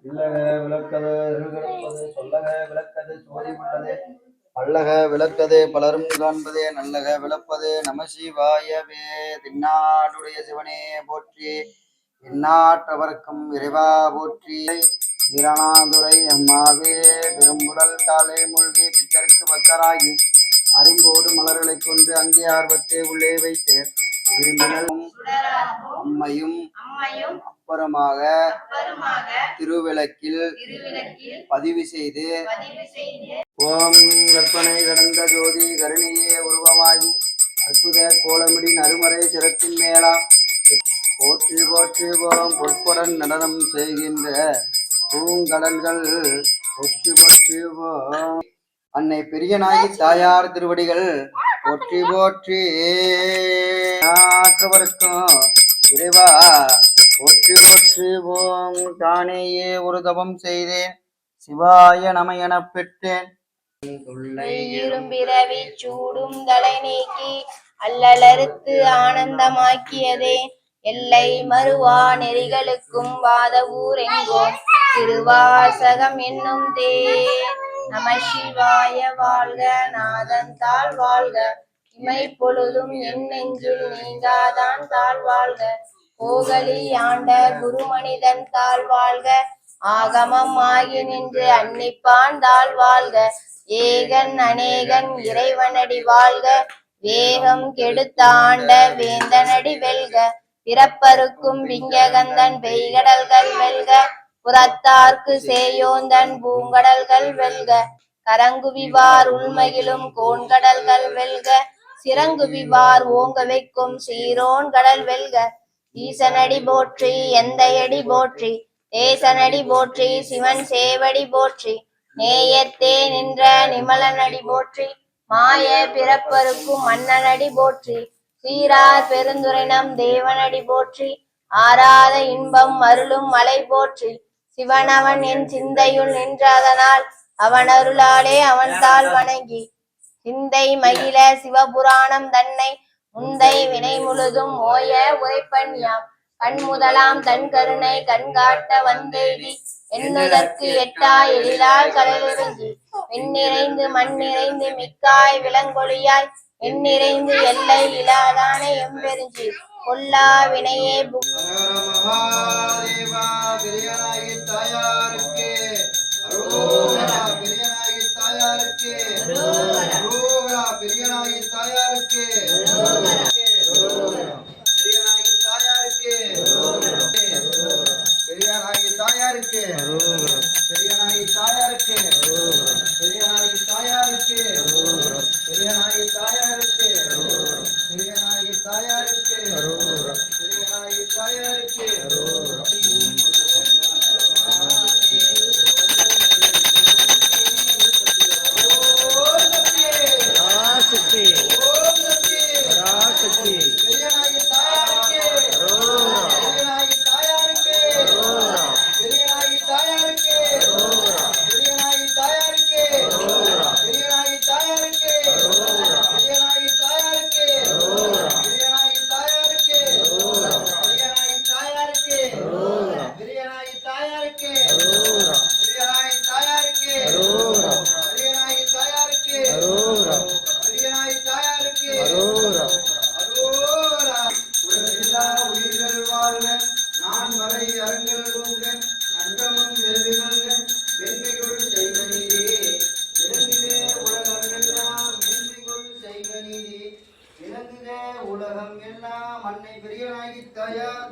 இல்லக விளக்கது இருகிடப்பது சொல்லக விளக்கது சோதி உள்ளது பல்லக விளக்கது பலரும் காண்பதே நல்லக விளப்பது நம சிவாயவே. தின்னாடுடைய சிவனே போற்றி, இந்நாட்டவர்க்கும் இறைவா போற்றி. வீரணாதுரை அம்மாவே பெரும்புடல் காலை மூழ்கி பித்தருக்கு பக்தராகி அரும்போடு மலர்களை கொண்டு அங்கே ஆர்வத்தை உள்ளே வைத்தேன். அம்மையும் அப்புறமாக திருவிளக்கில் பதிவு செய்து ஓம் கற்பனை கடந்த ஜோதி கருணியே உருவமாகி அற்புத கோலமிடி நறுமறை சிரத்தின் மேலாம் போற்றி போற்றி ஓம் பொற்புடன் நடனம் செய்கின்ற பூங்கடல்கள் போற்றி போற்றி ஓம். அன்னை பெரியநாயகி தாயார் திருவடிகள் போற்றி போற்றி. ஆற்றவருக்கும் இறைவா போற்றி போற்றி ஓம். தானேயே ஒரு தவம் செய்தேன், சிவாய நம என பெற்றேன். இரும்பிறவி சூடும் தலை நீக்கி அல்லலறுத்து ஆனந்தமாக்கியதே எல்லை மறுவா நெறிகளுக்கும் வாத ஊரெங்கோம் திருவாசகம் என்னும் தேன். நம சிவாய வாழ்க, நாதன் தாழ் வாழ்க, இமை பொழுதும் என் நெஞ்சில் நீங்காதான் தாழ் வாழ்க, கோகலி ஆண்ட குருமனிதன் தாழ் வாழ்க, ஆகமம் ஆகி நின்று அன்னிப்பான் தாழ் வாழ்க, ஏகன் அநேகன் இறைவனடி வாழ்க, வேகம் கெடுத்தாண்ட வேந்தனடி வெல்க, பிறப்பருக்கும் விஞ்சகந்தன் பெய்கடல்கள் வெல்க, புறத்தார்க்கு சேயோந்தன் பூங்கடல்கள் வெல்க, கரங்குவிவார் உள்மகிழும் கோண்கடல்கள் வெல்க, சிறங்குவிவார் ஓங்க வைக்கும் சீரோன் கடல் வெல்க, ஈசனடி போற்றி எந்தையடி போற்றி, தேசனடி போற்றி சிவன் சேவடி போற்றி, நேயத்தே நின்ற நிமலனடி போற்றி, மாய பிறப்பருக்கும் மன்னனடி போற்றி, சீரார் பெருந்துரைனம் தேவனடி போற்றி, ஆராத இன்பம் அருளும் மலை போற்றி, சிவனவன் என் சிந்தையுள் நின்றதனால் அவன் அருளாலே அவன் தாள் வணங்கி, சிந்தை மகிழ சிவபுராணம் தன்னை முந்தை வினை முழுதும் ஓய உரைப்பன்யாம், கண் முதலாம் தன் கருணை கண்காட்ட வந்தெய்தி, எண்ணுதற்கு எட்டா எழிலால் கடலிறங்கி, விண்ணிறைந்து மண்ணிறைந்து மிக்காய் விலங்கொழியாய், எண்ணிறைந்து எல்லை இலாதான எம்பெருஞ்சி கொல்லா வினையே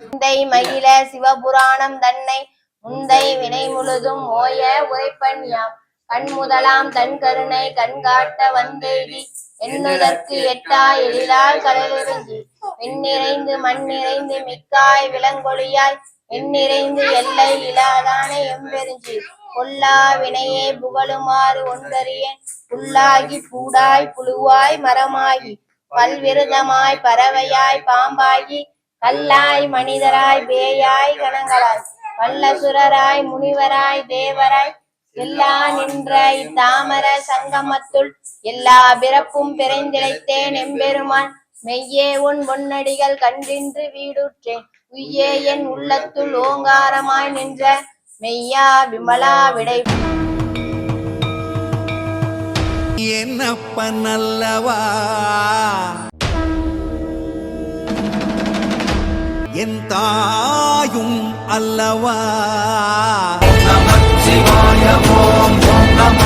சிந்தை மகிழ சிவபுராணம் தன்னை முந்தை வினை முழுதும் ஓய உரைப்பன்யாம், கண் முதலாம் தன் கருணை கண்காட்ட வந்தெய்தி, எண்ணுதற்கு எட்டா எழிலால் கடலிறங்கி, விண்ணிறைந்து மண்ணிறைந்து மிக்காய் விலங்கொழியாய், எண்ணிறைந்து எல்லை இலாதான எம்பெருஞ்சி கொல்லா வினையே புகழுமாறு ஒன்றறியேன், புல்லாகி பூடாய் புழுவாய் மரமாகி பல்விருதமாய் பறவையாய் பாம்பாகி, கல்லாய் மனிதராய் பேயாய் கணங்களாய் வல்லசுரராய் முனிவராய் தேவராய், எல்லா நின்ற இத்தாமர சங்கமத்துள் எல்லா பிறப்பும் பிறந்திழைத்தேன் எம்பெருமான், மெய்யே உன் பொன்னடிகள் கண்டின்று வீடுற்றேன், உய்யே என் உள்ளத்துள் ஓங்காரமாய் நின்ற மெய்யா விமலா விடை என்னப்பன் அல்லவா என் தாயும் அல்லவா. நமச்சிவாய ஓம் நம